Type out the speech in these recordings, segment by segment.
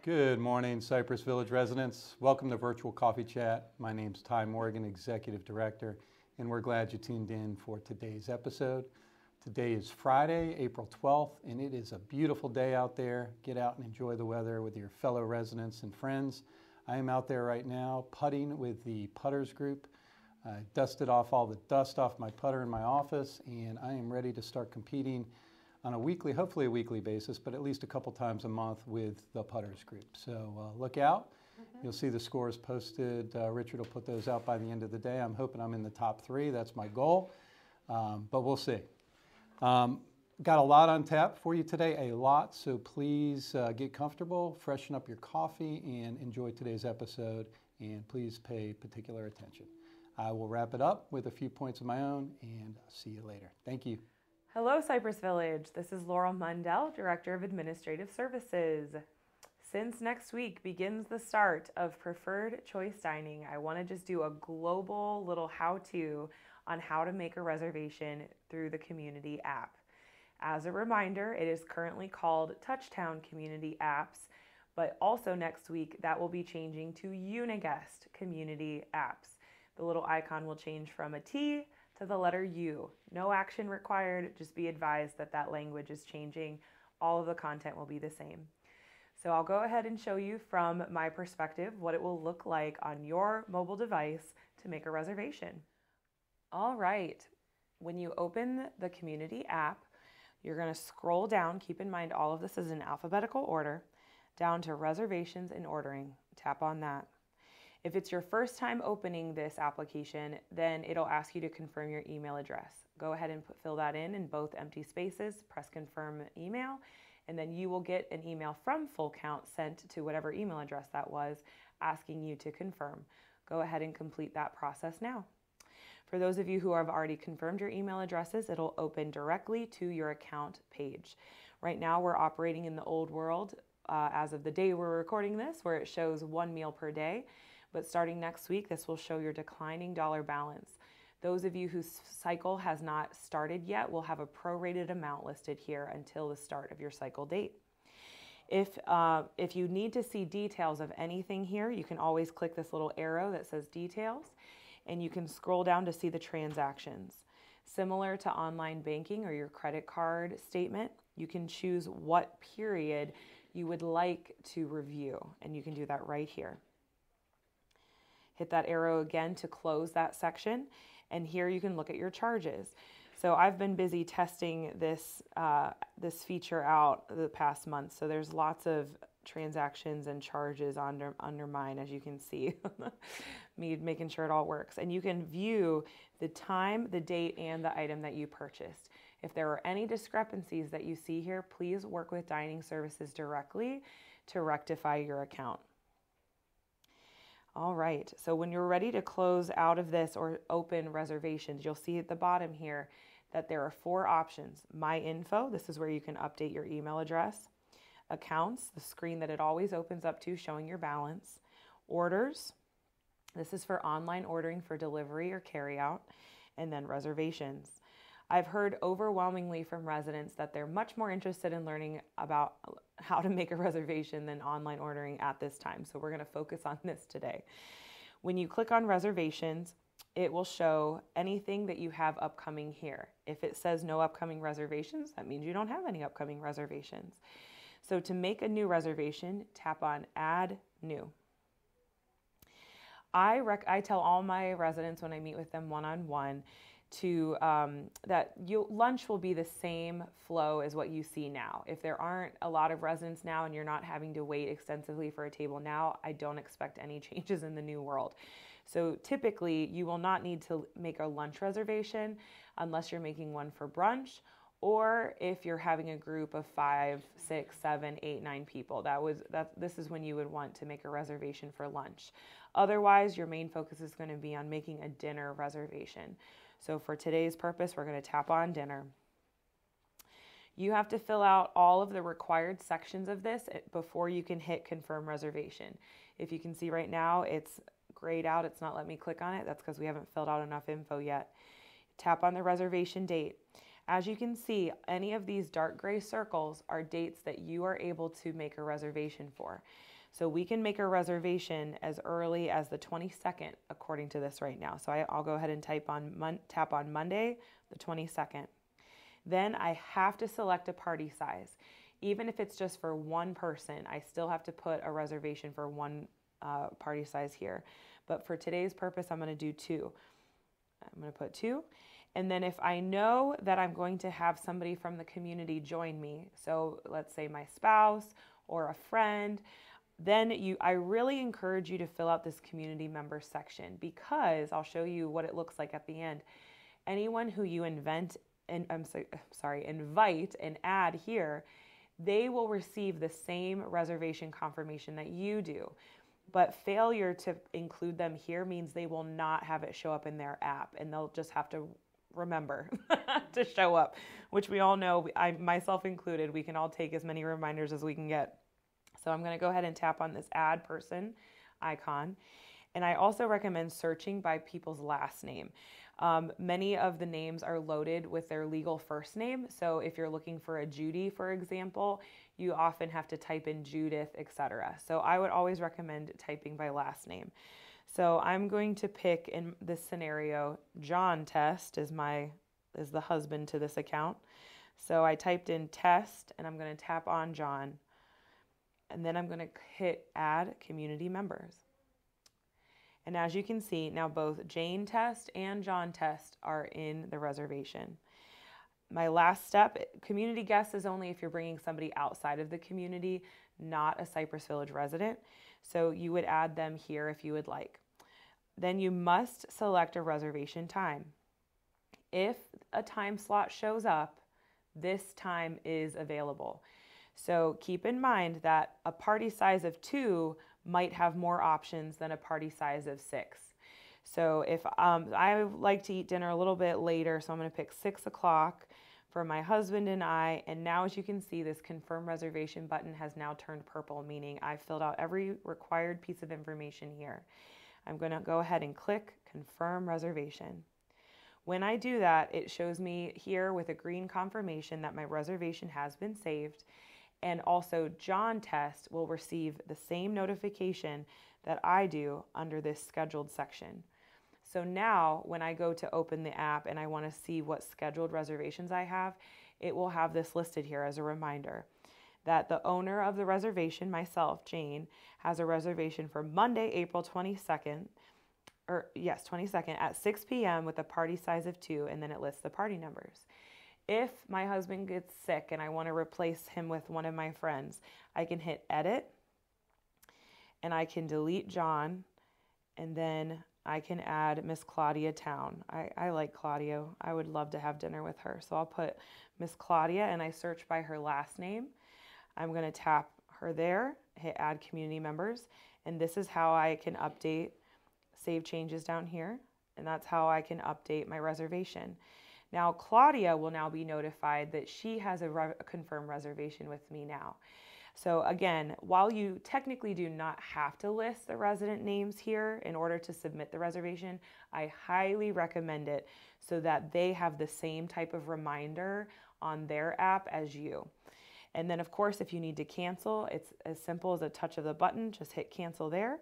Good morning, Cypress Village residents. Welcome to Virtual Coffee Chat. My name's Ty Morgan, Executive Director, and we're glad you tuned in for today's episode. Today is Friday, April 12th, and it is a beautiful day out there. Get out and enjoy the weather with your fellow residents and friends. I am out there right now putting with the Putters Group. I dusted off all the dust off my putter in my office, and I am ready to start competing on a weekly, hopefully a weekly basis, but at least a couple times a month with the Putters Group. So look out. You'll see the scores posted. Richard will put those out by the end of the day. I'm hoping I'm in the top 3. That's my goal, but we'll see. Got a lot on tap for you today, a lot, so please get comfortable, freshen up your coffee, and enjoy today's episode, and please pay particular attention. I will wrap it up with a few points of my own, and I'll see you later. Thank you. Hello, Cypress Village. This is Laurel Mundell, Director of Administrative Services. Since next week begins the start of Preferred Choice Dining, I want to just do a global little how-to on how to make a reservation through the Community app. As a reminder, it is currently called Touchtown Community Apps, but also next week that will be changing to Uniguest Community Apps. The little icon will change from a T to the letter U. No action required, just be advised that that language is changing. All of the content will be the same. So I'll go ahead and show you from my perspective what it will look like on your mobile device to make a reservation. All right, when you open the Community app, you're going to scroll down. Keep in mind all of this is in alphabetical order, down to Reservations and Ordering. Tap on that. If it's your first time opening this application, then it'll ask you to confirm your email address. Go ahead and fill that in both empty spaces, press confirm email, and then you will get an email from Full Count sent to whatever email address that was, asking you to confirm. Go ahead and complete that process now. For those of you who have already confirmed your email addresses, it'll open directly to your account page. Right now we're operating in the old world as of the day we're recording this, where it shows 1 meal per day. But starting next week, this will show your declining dollar balance. Those of you whose cycle has not started yet will have a prorated amount listed here until the start of your cycle date. If you need to see details of anything here, you can always click this little arrow that says details, and you can scroll down to see the transactions. Similar to online banking or your credit card statement, you can choose what period you would like to review, and you can do that right here. Hit that arrow again to close that section, and here you can look at your charges. So I've been busy testing this feature out the past month, so there's lots of transactions and charges under mine, as you can see. Me making sure it all works. And you can view the time, the date, and the item that you purchased. If there are any discrepancies that you see here, please work with Dining Services directly to rectify your account. All right, so when you're ready to close out of this or open reservations, you'll see at the bottom here that there are 4 options. My Info, this is where you can update your email address. Accounts, the screen that it always opens up to showing your balance. Orders, this is for online ordering for delivery or carryout. And then reservations. I've heard overwhelmingly from residents that they're much more interested in learning about how to make a reservation than online ordering at this time. So we're going to focus on this today. When you click on reservations, it will show anything that you have upcoming here. If it says no upcoming reservations, that means you don't have any upcoming reservations. So to make a new reservation, tap on Add New. I tell all my residents when I meet with them one-on-one lunch will be the same flow as what you see now. If there aren't a lot of residents now and you're not having to wait extensively for a table now, I don't expect any changes in the new world. So typically you will not need to make a lunch reservation unless you're making one for brunch, or if you're having a group of 5, 6, 7, 8, 9 people. This is when you would want to make a reservation for lunch. Otherwise, your main focus is going to be on making a dinner reservation. So for today's purpose, we're going to tap on dinner. You have to fill out all of the required sections of this before you can hit confirm reservation. If you can see right now, it's grayed out. It's not letting me click on it. That's because we haven't filled out enough info yet. Tap on the reservation date. As you can see, any of these dark gray circles are dates that you are able to make a reservation for. So we can make a reservation as early as the 22nd, according to this right now. So I'll go ahead and tap on Monday, the 22nd. Then I have to select a party size. Even if it's just for one person, I still have to put a reservation for one party size here. But for today's purpose, I'm going to do 2. I'm going to put 2. And then if I know that I'm going to have somebody from the community join me, so let's say my spouse or a friend, then I really encourage you to fill out this community member section, because I'll show you what it looks like at the end. Anyone who you invite and add here, they will receive the same reservation confirmation that you do. But failure to include them here means they will not have it show up in their app, and they'll just have to remember to show up, which we all know, I myself included, we can all take as many reminders as we can get. So I'm going to go ahead and tap on this add person icon. And I also recommend searching by people's last name. Many of the names are loaded with their legal first name. So if you're looking for a Judy, for example, you often have to type in Judith, etc. So I would always recommend typing by last name. So I'm going to pick, in this scenario, John Test is the husband to this account. So I typed in Test, and I'm going to tap on John. And then I'm going to hit Add Community Members. And as you can see, now both Jane Test and John Test are in the reservation. My last step, community guest is only if you're bringing somebody outside of the community, not a Cypress Village resident. So you would add them here if you would like. Then you must select a reservation time. If a time slot shows up, this time is available. So keep in mind that a party size of 2 might have more options than a party size of 6. So if I like to eat dinner a little bit later, so I'm going to pick 6 o'clock for my husband and I. And now, as you can see, this confirm reservation button has now turned purple, meaning I filled out every required piece of information here. I'm going to go ahead and click confirm reservation. When I do that, it shows me here with a green confirmation that my reservation has been saved. And also John Test will receive the same notification that I do under this scheduled section. So now when I go to open the app and I want to see what scheduled reservations I have, it will have this listed here as a reminder that the owner of the reservation, myself, Jane, has a reservation for Monday, April 22nd, 22nd at 6 p.m. with a party size of 2, and then it lists the party numbers. If my husband gets sick and I want to replace him with one of my friends, I can hit edit and I can delete John, and then I can add Miss Claudia Town. I like Claudia. I would love to have dinner with her. So I'll put Miss Claudia and I search by her last name. I'm going to tap her there, hit add community members, and this is how I can update, save changes down here, and that's how I can update my reservation. Now, Claudia will now be notified that she has a confirmed reservation with me now. So again, while you technically do not have to list the resident names here in order to submit the reservation, I highly recommend it so that they have the same type of reminder on their app as you. And then, of course, if you need to cancel, it's as simple as a touch of the button. Just hit cancel there,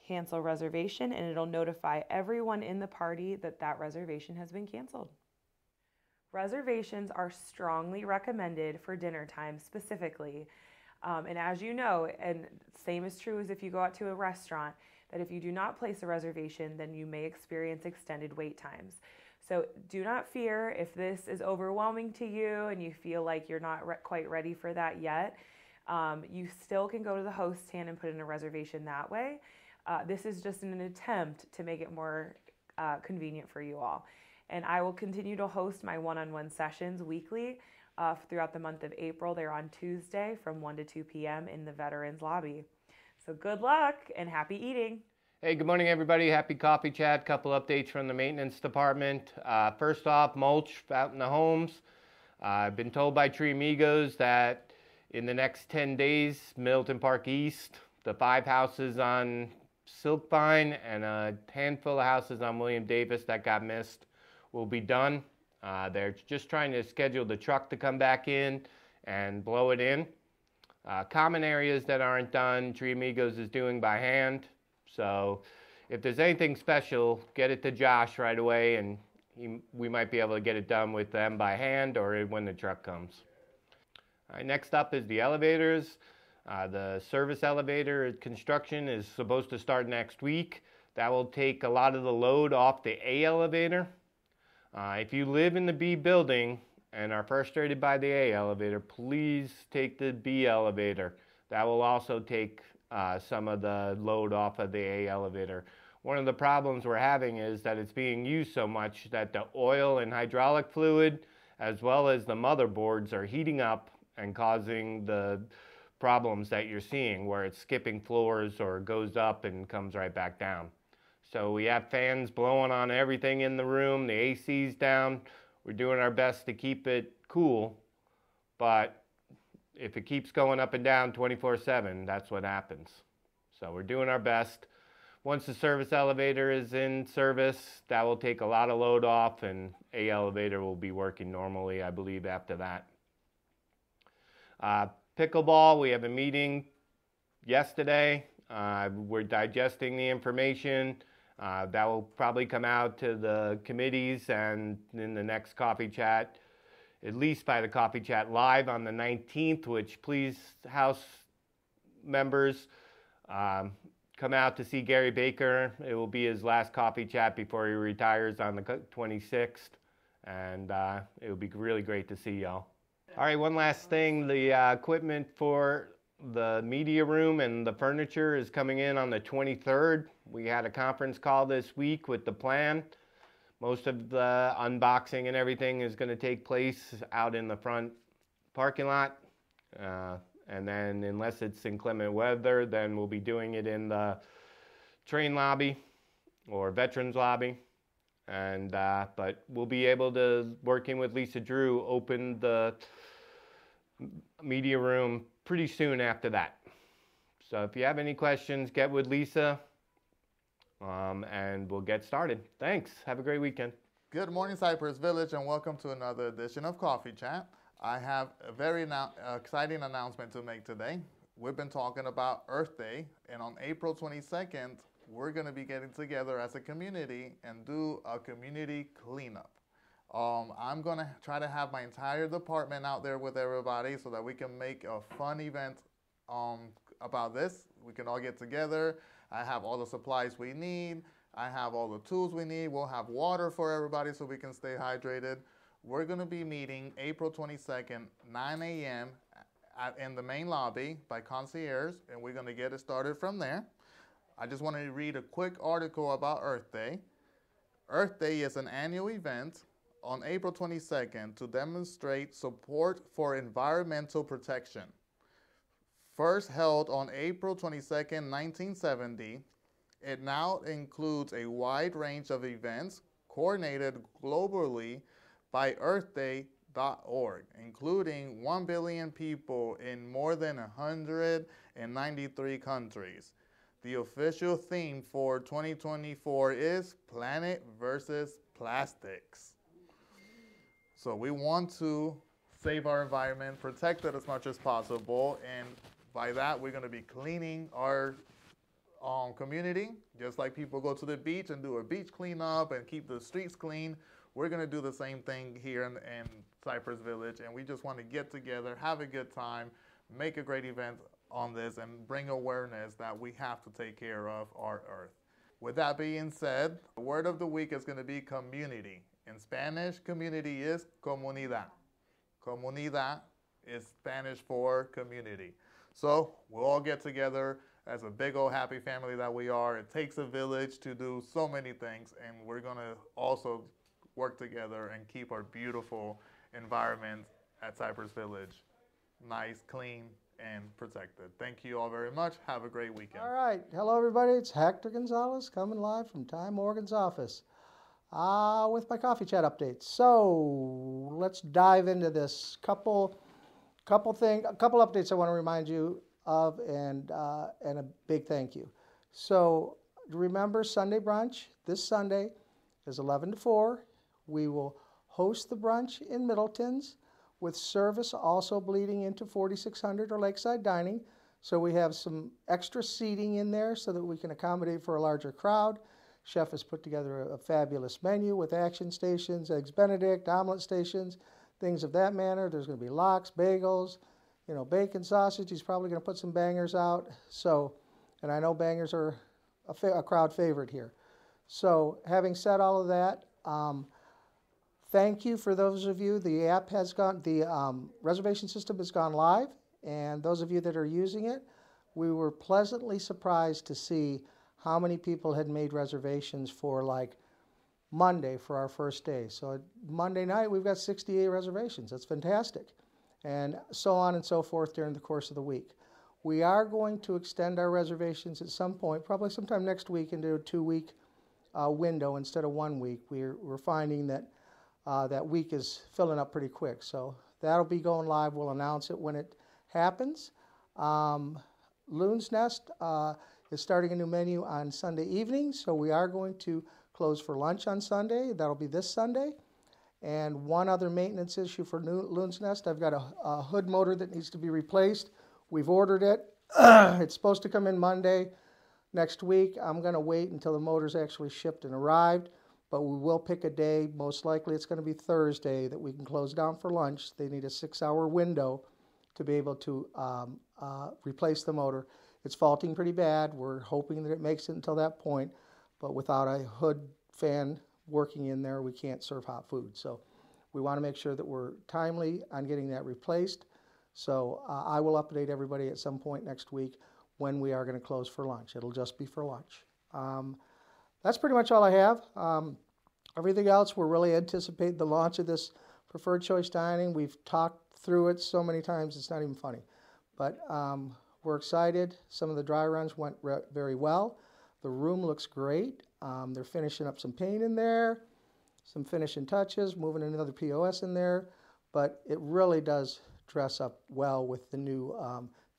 cancel reservation, and it'll notify everyone in the party that that reservation has been canceled. Reservations are strongly recommended for dinner time specifically. And as you know, and same is true as if you go out to a restaurant, that if you do not place a reservation, then you may experience extended wait times. So do not fear if this is overwhelming to you and you feel like you're not quite ready for that yet. You still can go to the host stand and put in a reservation that way. This is just an attempt to make it more convenient for you all. And I will continue to host my one-on-one sessions weekly throughout the month of April. They're on Tuesday from 1 to 2 p.m. in the Veterans Lobby. So good luck and happy eating. Hey, good morning, everybody. Happy Coffee Chat. Couple updates from the maintenance department. First off, mulch out in the homes. I've been told by Tree Amigos that in the next 10 days, Middleton Park East, the 5 houses on Silkvine and a handful of houses on William Davis that got missed will be done. They're just trying to schedule the truck to come back in and blow it in. Common areas that aren't done, Tree Amigos is doing by hand. So if there's anything special, get it to Josh right away, and we might be able to get it done with them by hand or when the truck comes. All right, next up is the elevators. The service elevator construction is supposed to start next week. That will take a lot of the load off the A elevator. If you live in the B building and are frustrated by the A elevator, please take the B elevator. That will also take some of the load off of the A elevator. One of the problems we're having is that it's being used so much that the oil and hydraulic fluid, as well as the motherboards, are heating up and causing the problems that you're seeing, where it's skipping floors or goes up and comes right back down. So we have fans blowing on everything in the room, the AC's down. We're doing our best to keep it cool, but if it keeps going up and down 24/7, that's what happens. So we're doing our best. Once the service elevator is in service, that will take a lot of load off, and A elevator will be working normally, I believe, after that. Pickleball, we have a meeting yesterday. We're digesting the information. That will probably come out to the committees and in the next coffee chat, at least by the coffee chat live on the 19th, which please, House members, come out to see Gary Baker. It will be his last coffee chat before he retires on the 26th, and it will be really great to see y'all. All right, one last thing. The equipment for the media room and the furniture is coming in on the 23rd. We had a conference call this week with the plan. Most of the unboxing and everything is going to take place out in the front parking lot. And then unless it's inclement weather, then we'll be doing it in the train lobby or veterans lobby. And but we'll be able to, working with Lisa Drew, open the media room pretty soon after that. So if you have any questions, get with Lisa, and we'll get started. Thanks. Have a great weekend. Good morning, Cypress Village, and welcome to another edition of Coffee Chat. I have a very exciting announcement to make today. We've been talking about Earth Day, and on April 22nd, we're going to be getting together as a community and do a community cleanup. I'm going to try to have my entire department out there with everybody so that we can make a fun event about this. We can all get together. I have all the supplies we need. I have all the tools we need. We'll have water for everybody so we can stay hydrated. We're going to be meeting April 22nd, 9 a.m. in the main lobby by Concierge, and we're going to get it started from there. I just want to read a quick article about Earth Day. Earth Day is an annual event on April 22nd to demonstrate support for environmental protection. First held on April 22nd, 1970, it now includes a wide range of events coordinated globally by EarthDay.org, including 1 billion people in more than 193 countries. The official theme for 2024 is Planet versus Plastics. So we want to save our environment, protect it as much as possible, and by that we're going to be cleaning our community. Just like people go to the beach and do a beach cleanup and keep the streets clean, we're going to do the same thing here in Cypress Village, and we just want to get together, have a good time, make a great event on this, and bring awareness that we have to take care of our earth. With that being said, the word of the week is going to be community. In Spanish, community is comunidad. Comunidad is Spanish for community. So we'll all get together as a big old happy family that we are. It takes a village to do so many things, and we're going to also work together and keep our beautiful environment at Cypress Village nice, clean, and protected. Thank you all very much. Have a great weekend. All right. Hello, everybody. It's Hector Gonzalez coming live from Ty Morgan's office with my coffee chat updates. So let's dive into this. Couple updates I want to remind you of, and a big thank you. So remember Sunday brunch. This Sunday is 11 to 4. We will host the brunch in Middleton's. with service also bleeding into 4600 or lakeside dining. So we have some extra seating in there so that we can accommodate for a larger crowd. Chef has put together a fabulous menu with action stations, eggs Benedict, omelet stations, things of that manner. There's going to be lox, bagels, bacon, sausage. He's probably going to put some bangers out. So, and I know bangers are a crowd favorite here. So having said all of that, thank you for those of you. The app has gone, the reservation system has gone live, and those of you that are using it, we were pleasantly surprised to see how many people had made reservations for like Monday for our first day. So Monday night, we've got 68 reservations. That's fantastic. And so on and so forth during the course of the week. We are going to extend our reservations at some point, probably sometime next week, into a 2-week window instead of 1 week. We're finding that that week is filling up pretty quick. So that'll be going live. We'll announce it when it happens. Loon's Nest is starting a new menu on Sunday evening, so we are going to close for lunch on Sunday. That'll be this Sunday. And one other maintenance issue for Loon's Nest, I've got a hood motor that needs to be replaced. We've ordered it. It's supposed to come in Monday next week. I'm going to wait until the motor's actually shipped and arrived, but we will pick a day. Most likely it's going to be Thursday that we can close down for lunch. They need a 6-hour window to be able to replace the motor. It's faulting pretty bad. We're hoping that it makes it until that point, but without a hood fan working in there, we can't serve hot food. So we want to make sure that we're timely on getting that replaced. So I will update everybody at some point next week when we are going to close for lunch. It'll just be for lunch. That's pretty much all I have. Everything else, we're really anticipating the launch of this preferred choice dining. We've talked through it so many times, it's not even funny. But we're excited. Some of the dry runs went very well. The room looks great. They're finishing up some paint in there, some finishing touches, moving another POS in there. But it really does dress up well with the new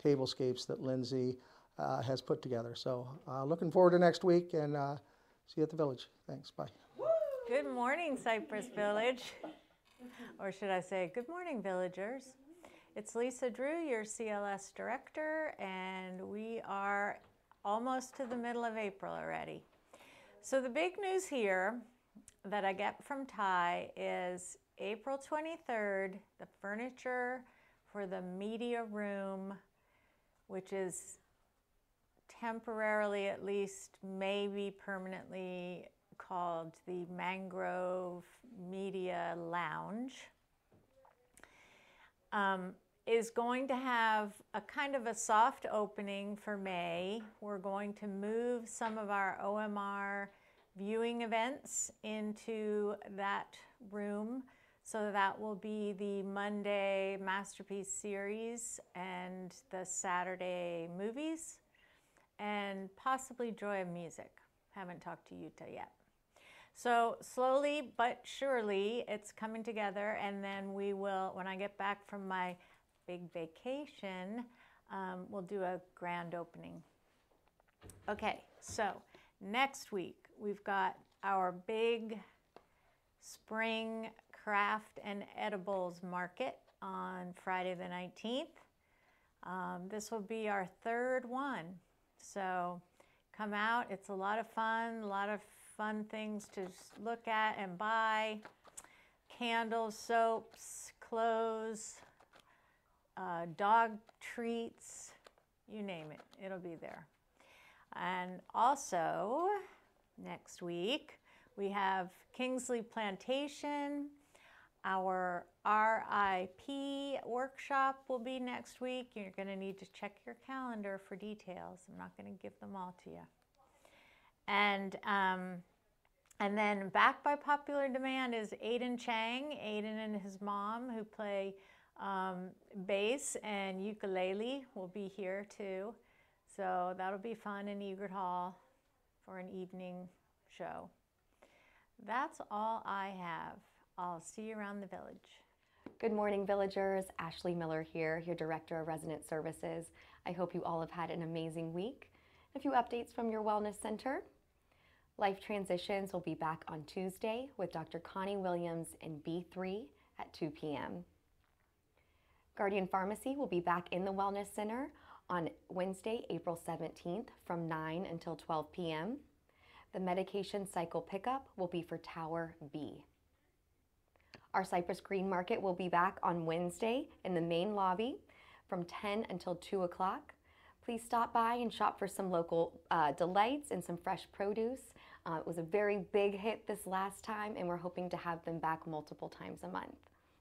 tablescapes that Lindsay has put together. So looking forward to next week, and see you at the Village. Thanks. Bye. Good morning, Cypress Village. Or should I say, good morning, villagers. It's Lisa Drew, your CLS director, and we are almost to the middle of April already. So the big news here that I get from Ty is April 23rd, the furniture for the media room, which is temporarily, at least maybe permanently, called the Mangrove Media Lounge, is going to have a kind of a soft opening for May. We're going to move some of our OMR viewing events into that room. So that will be the Monday Masterpiece series and the Saturday movies and possibly Joy of Music. Haven't talked to Yuta yet. So slowly but surely it's coming together, and then we will, when I get back from my big vacation, we'll do a grand opening. Okay, so next week we've got our big spring craft and edibles market on Friday the 19th. This will be our third one. So come out, it's a lot of fun things to look at and buy. Candles, soaps, clothes, dog treats, you name it, it'll be there. And also, next week, we have Kingsley Plantation. Our RIP workshop will be next week. You're going to need to check your calendar for details. I'm not going to give them all to you. And then back by popular demand is Aiden Chang. Aiden and his mom, who play bass and ukulele, will be here too. So that'll be fun in Egret Hall for an evening show. That's all I have. I'll see you around the village. Good morning, villagers. Ashley Miller here, your Director of Resident Services. I hope you all have had an amazing week. A few updates from your Wellness Center. Life Transitions will be back on Tuesday with Dr. Connie Williams in B3 at 2 p.m. Guardian Pharmacy will be back in the Wellness Center on Wednesday, April 17th from 9 until 12 p.m. The medication cycle pickup will be for Tower B. Our Cypress Green Market will be back on Wednesday in the main lobby from 10 until 2 o'clock. Please stop by and shop for some local delights and some fresh produce. It was a very big hit this last time, and we're hoping to have them back multiple times a month.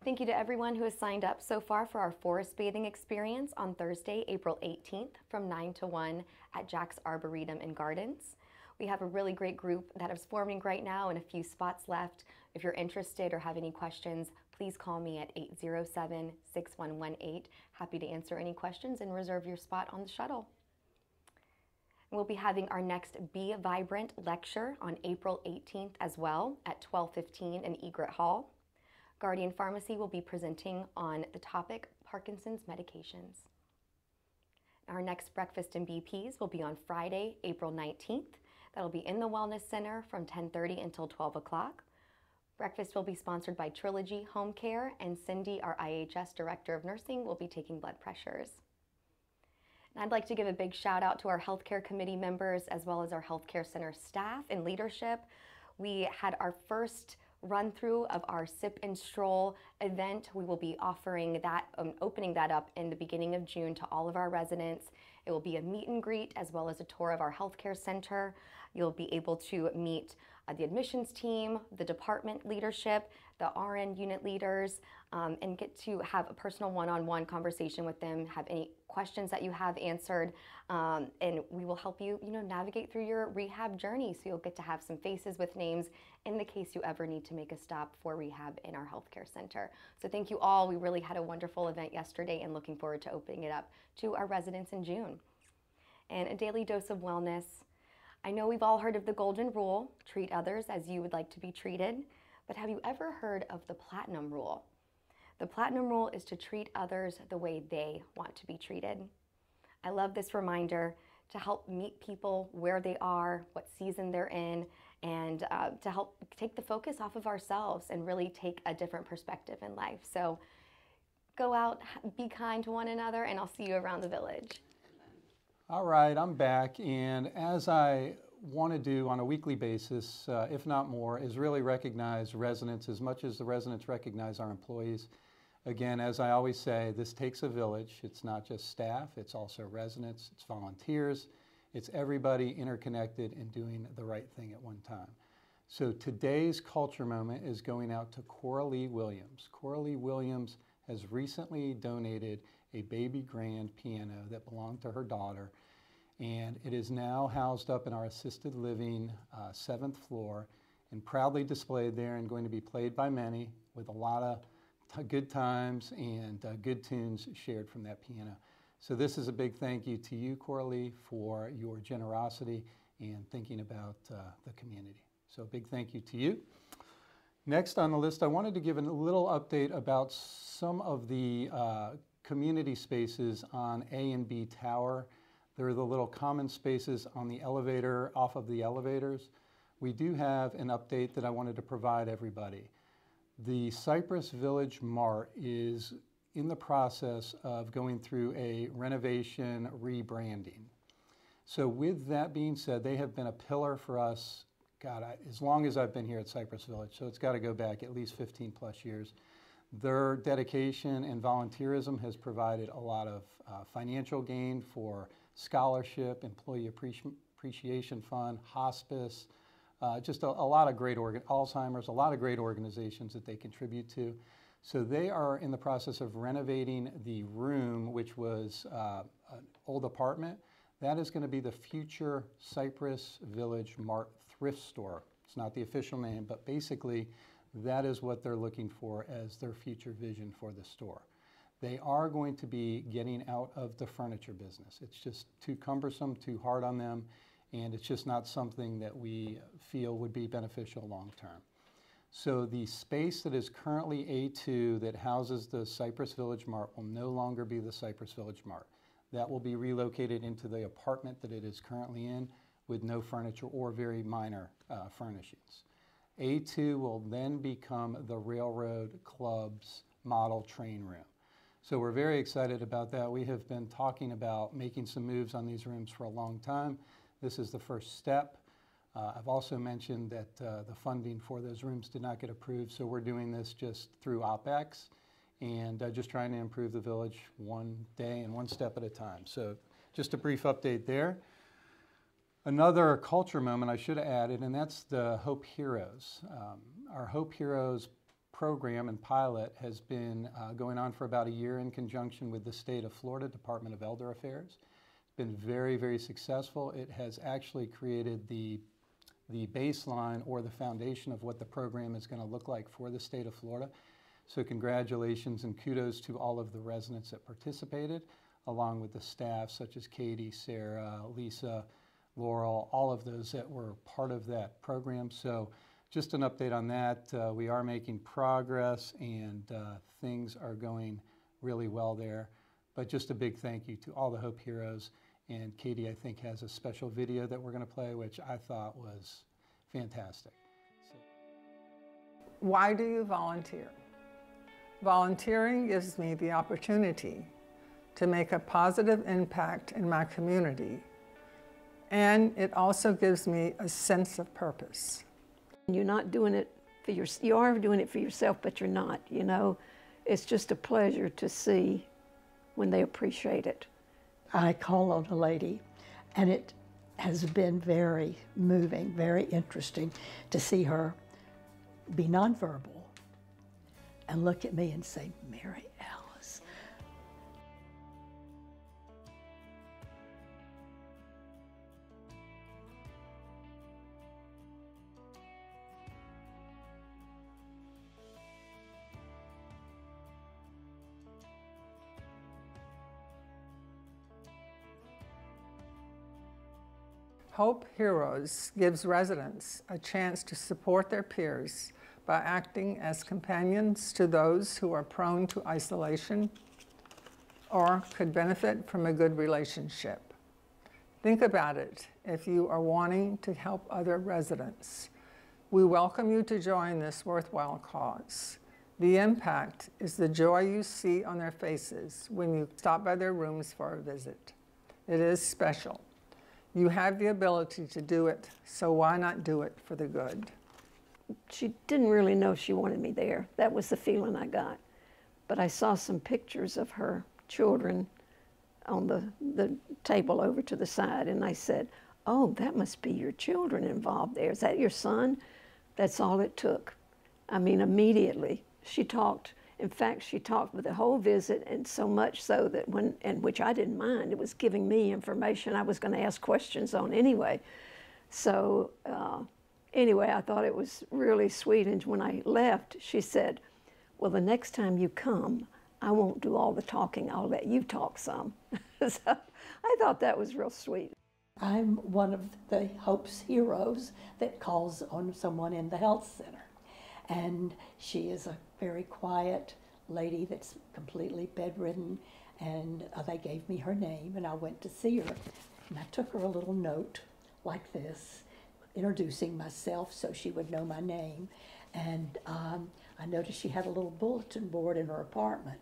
Thank you to everyone who has signed up so far for our forest bathing experience on Thursday, April 18th from 9 to 1 at Jack's Arboretum and Gardens. We have a really great group that is forming right now and a few spots left. If you're interested or have any questions, please call me at 807-6118. Happy to answer any questions and reserve your spot on the shuttle. We'll be having our next Be Vibrant lecture on April 18th as well at 12:15 in Egret Hall. Guardian Pharmacy will be presenting on the topic Parkinson's medications. Our next Breakfast and BPs will be on Friday, April 19th. That'll be in the Wellness Center from 10:30 until 12 o'clock. Breakfast will be sponsored by Trilogy Home Care, and Cindy, our IHS Director of Nursing, will be taking blood pressures. And I'd like to give a big shout out to our Healthcare Committee members as well as our Healthcare Center staff and leadership. We had our first run through of our Sip and Stroll event. We will be offering that, opening that up in the beginning of June to all of our residents. It will be a meet and greet as well as a tour of our healthcare center. You'll be able to meet the admissions team, the department leadership, the RN unit leaders, and get to have a personal one-on-one conversation with them, have any questions that you have answered, and we will help you, navigate through your rehab journey. So you'll get to have some faces with names in the case you ever need to make a stop for rehab in our healthcare center. So thank you all. We really had a wonderful event yesterday and looking forward to opening it up to our residents in June. And a daily dose of wellness. I know we've all heard of the golden rule, treat others as you would like to be treated, but have you ever heard of the platinum rule? The platinum rule is to treat others the way they want to be treated. I love this reminder to help meet people where they are, what season they're in, and to help take the focus off of ourselves and really take a different perspective in life. So go out, be kind to one another, and I'll see you around the village. All right, I'm back, and as I want to do on a weekly basis, if not more, is really recognize residents as much as the residents recognize our employees. Again, as I always say, this takes a village. It's not just staff, it's also residents, it's volunteers, it's everybody interconnected and doing the right thing at one time. So today's culture moment is going out to Coralie Williams. Coralie Williams has recently donated a baby grand piano that belonged to her daughter, and it is now housed up in our assisted living 7th floor and proudly displayed there and going to be played by many with a lot of good times and good tunes shared from that piano. So this is a big thank you to you, Coralie, for your generosity and thinking about the community. So a big thank you to you. Next on the list, I wanted to give a little update about some of the community spaces on A and B Tower. They're the little common spaces on the elevator, off of the elevators. We do have an update that I wanted to provide everybody. The Cypress Village Mart is in the process of going through a renovation rebranding. So with that being said, they have been a pillar for us, as long as I've been here at Cypress Village, so it's got to go back at least 15 plus years. Their dedication and volunteerism has provided a lot of financial gain for scholarship, employee appreciation fund, hospice, just a lot of great Alzheimer's, a lot of great organizations that they contribute to. So they are in the process of renovating the room, which was an old apartment. That is going to be the future Cypress Village Mart thrift store. It's not the official name, but basically that is what they're looking for as their future vision for the store. They are going to be getting out of the furniture business. It's just too cumbersome, too hard on them, and it's just not something that we feel would be beneficial long term. So the space that is currently A2 that houses the Cypress Village Mart will no longer be the Cypress Village Mart. That will be relocated into the apartment that it is currently in with no furniture or very minor furnishings. A2 will then become the Railroad Club's model train room. So we're very excited about that. We have been talking about making some moves on these rooms for a long time. This is the first step. I've also mentioned that the funding for those rooms did not get approved, so we're doing this just through OpEx and just trying to improve the village one day and one step at a time. So just a brief update there. Another culture moment I should have added, and that's the Hope Heroes. Our Hope Heroes program and pilot has been going on for about a year in conjunction with the state of Florida Department of Elder Affairs. It's been very, very successful. It has actually created the baseline or the foundation of what the program is going to look like for the state of Florida. So congratulations and kudos to all of the residents that participated, along with the staff such as Katie, Sarah, Lisa, Laurel, all of those that were part of that program. So just an update on that. We are making progress and things are going really well there. But just a big thank you to all the Hope Heroes. And Katie, I think, has a special video that we're going to play, which I thought was fantastic. Why do you volunteer? Volunteering gives me the opportunity to make a positive impact in my community, and it also gives me a sense of purpose. You're not doing it for you are doing it for yourself, but you're not, you know. It's just a pleasure to see when they appreciate it. I call on a lady, and it has been very moving, very interesting to see her be nonverbal and look at me and say, Mary Alice. Hope Heroes gives residents a chance to support their peers by acting as companions to those who are prone to isolation or could benefit from a good relationship. Think about it if you are wanting to help other residents. We welcome you to join this worthwhile cause. The impact is the joy you see on their faces when you stop by their rooms for a visit. It is special. You have the ability to do it, so why not do it for the good? She didn't really know she wanted me there. That was the feeling I got. But I saw some pictures of her children on the table over to the side, and I said, oh, that must be your children involved there. Is that your son? That's all it took. I mean, immediately she talked. In fact, she talked with the whole visit, and so much so that which I didn't mind, it was giving me information I was going to ask questions on anyway. So anyway, I thought it was really sweet, and when I left, she said, well, the next time you come, I won't do all the talking, I'll let you talk some. So I thought that was real sweet. I'm one of the Hope's Heroes that calls on someone in the health center. And she is a very quiet lady that's completely bedridden, and they gave me her name, and I went to see her. And I took her a little note like this, introducing myself so she would know my name. And I noticed she had a little bulletin board in her apartment.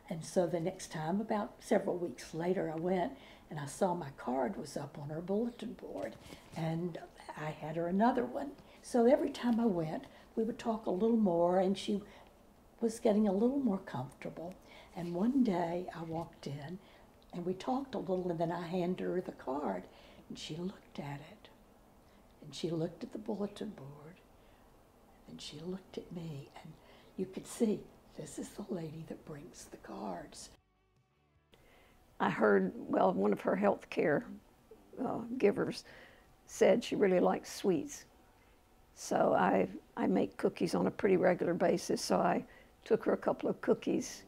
And so the next time, about several weeks later, I went and I saw my card was up on her bulletin board, and I had her another one. So every time I went, we would talk a little more, and she was getting a little more comfortable. And one day I walked in and we talked a little, and then I handed her the card, and she looked at it, and she looked at the bulletin board, and she looked at me, and you could see this is the lady that brings the cards. I heard, well, one of her health care givers said she really likes sweets. So I make cookies on a pretty regular basis, so I took her a couple of cookies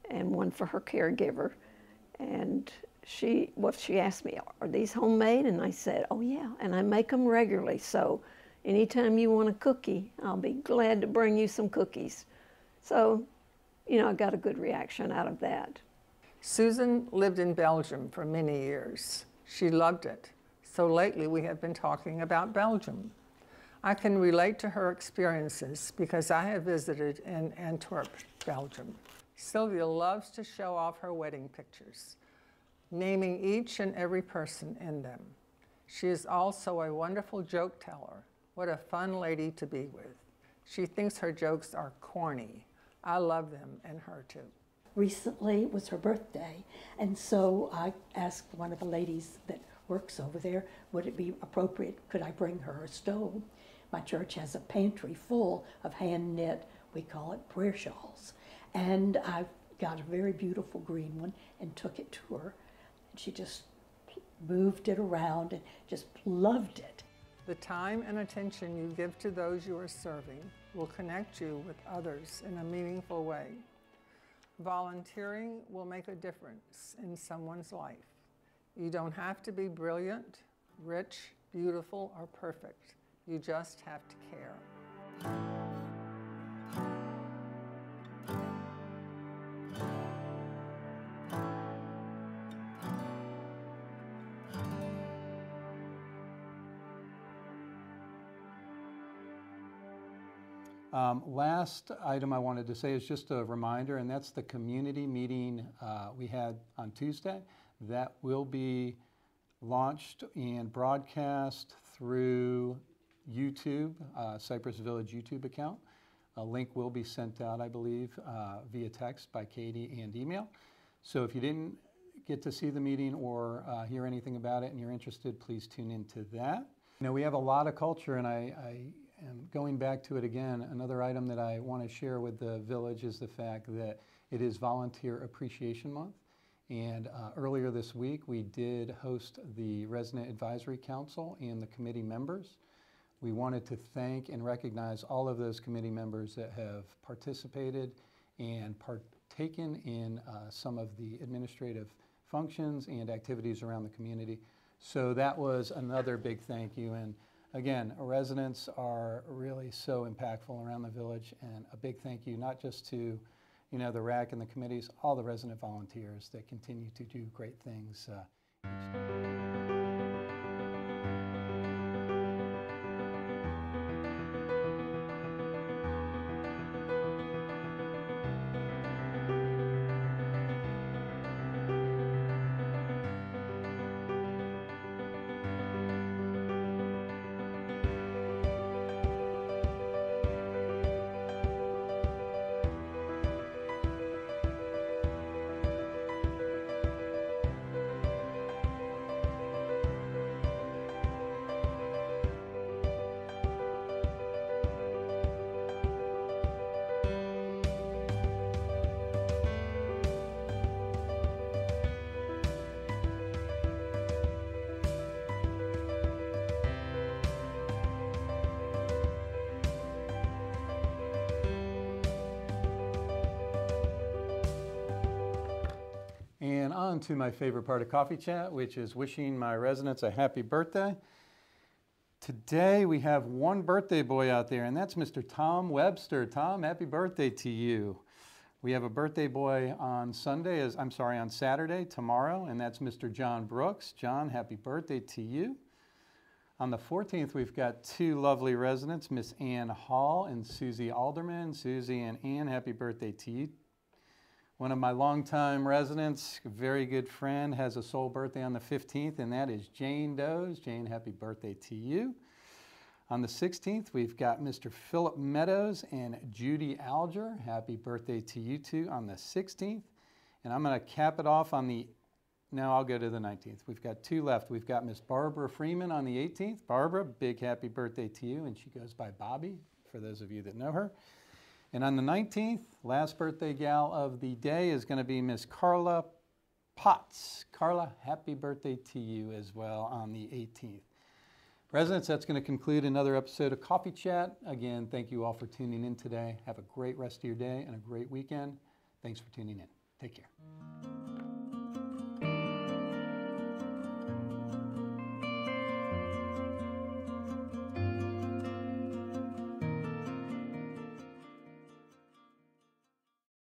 and one for her caregiver. And she asked me, are these homemade? And I said, oh yeah, and I make them regularly, so anytime you want a cookie, I'll be glad to bring you some cookies. So, you know, I got a good reaction out of that. Susan lived in Belgium for many years. She loved it. So lately we have been talking about Belgium. I can relate to her experiences because I have visited in Antwerp, Belgium. Sylvia loves to show off her wedding pictures, naming each and every person in them. She is also a wonderful joke teller. What a fun lady to be with. She thinks her jokes are corny. I love them, and her too. Recently was her birthday, and so I asked one of the ladies that works over there, would it be appropriate, could I bring her a stole? My church has a pantry full of hand-knit, we call it prayer shawls, and I got a very beautiful green one and took it to her. And she just moved it around and just loved it. The time and attention you give to those you are serving will connect you with others in a meaningful way. Volunteering will make a difference in someone's life. You don't have to be brilliant, rich, beautiful, or perfect. You just have to care. Last item I wanted to say is just a reminder, and that's the community meeting we had on Tuesday. That will be launched and broadcast through YouTube, Cypress Village YouTube account. A link will be sent out, I believe, via text by Katie and email. So if you didn't get to see the meeting or hear anything about it and you're interested, please tune into that. You know, we have a lot of culture, and I am going back to it again. Another item that I want to share with the village is the fact that it is Volunteer Appreciation Month. And earlier this week, we did host the Resident Advisory Council and the committee members. We wanted to thank and recognize all of those committee members that have participated and partaken in some of the administrative functions and activities around the community. So that was another big thank you. And again, residents are really so impactful around the village, and a big thank you not just to the RAC and the committees, all the resident volunteers that continue to do great things. And on to my favorite part of Coffee Chat, which is wishing my residents a happy birthday. Today we have one birthday boy out there, and that's Mr. Tom Webster. Tom, happy birthday to you. We have a birthday boy on Saturday, tomorrow, and that's Mr. John Brooks. John, happy birthday to you. On the 14th, we've got two lovely residents, Miss Ann Hall and Susie Alderman. Susie and Ann, happy birthday to you. One of my longtime residents, a very good friend, has a soul birthday on the 15th, and that is Jane Does. Jane, happy birthday to you. On the 16th, we've got Mr. Philip Meadows and Judy Alger. Happy birthday to you two on the 16th. And I'm going to cap it off on I'll go to the 19th. We've got two left. We've got Miss Barbara Freeman on the 18th. Barbara, big happy birthday to you, and she goes by Bobby, for those of you that know her. And on the 19th, last birthday gal of the day is going to be Miss Carla Potts. Carla, happy birthday to you as well on the 18th. Residents, that's going to conclude another episode of Coffee Chat. Again, thank you all for tuning in today. Have a great rest of your day and a great weekend. Thanks for tuning in. Take care.